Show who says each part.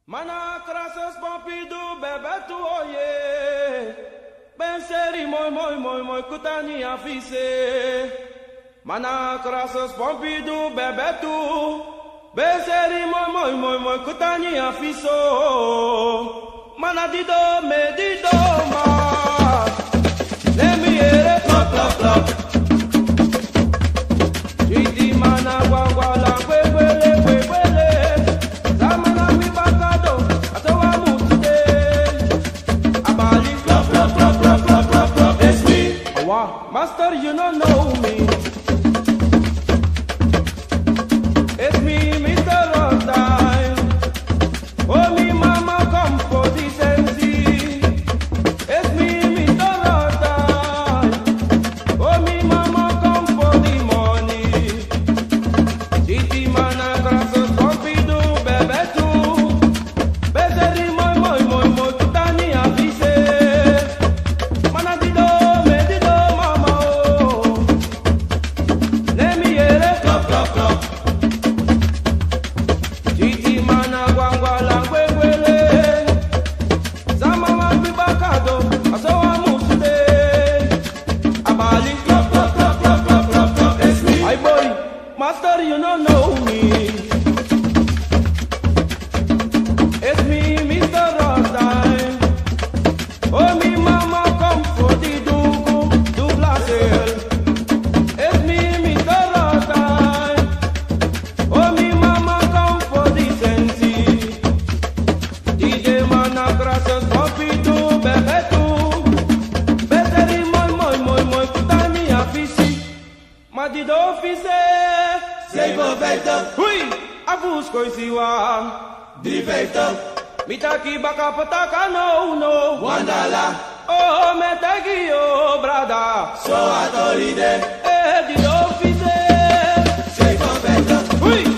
Speaker 1: Mana crasas papidu bebe tu oye. Ben seri moi kutani afise. Mana crasas papidu bebe tu. Ben seri moi kutani afiso. Mana dido me dido ma. Let me hear it clap clap clap. Chiti mana guagua la huele. Zamana mi bakado, atawa mutide. Abali clap clap clap clap clap clap clap. It's me. Wow, master, you don't know me. It's me, Mr. Rockstyle. Oh, me mama come for the sensi. It's me, Mr. Rockstyle. Oh, me mama come for the money. City mana grasses pompidu bebe tu. Bezeri moi kutani afise. Mana dido me dido mama oh. Let me hear it clap clap clap. City mana guangua la huele. Zamama mi bakado, asawa musude. Abali clap clap clap clap clap clap clap. It's me. Hi boy, master, you don't know me. It's me, Mr. Rockstyle. Oh, me mama come for the do blasel. It's me, Mr. Rockstyle. Oh, me mama come for the sensi. DJ mana grasses pompidu bebe tu. Beteri moi kutani afisi. Ma di do fise.
Speaker 2: Sei perfetto,
Speaker 1: Hui, abusco isiwa.
Speaker 2: difetto,
Speaker 1: Mitaki baka pataka no.
Speaker 2: guardala,
Speaker 1: Oh, metagi yo brada.
Speaker 2: so a tolide.
Speaker 1: Di do fise.
Speaker 2: Sei perfetto,
Speaker 1: Hui.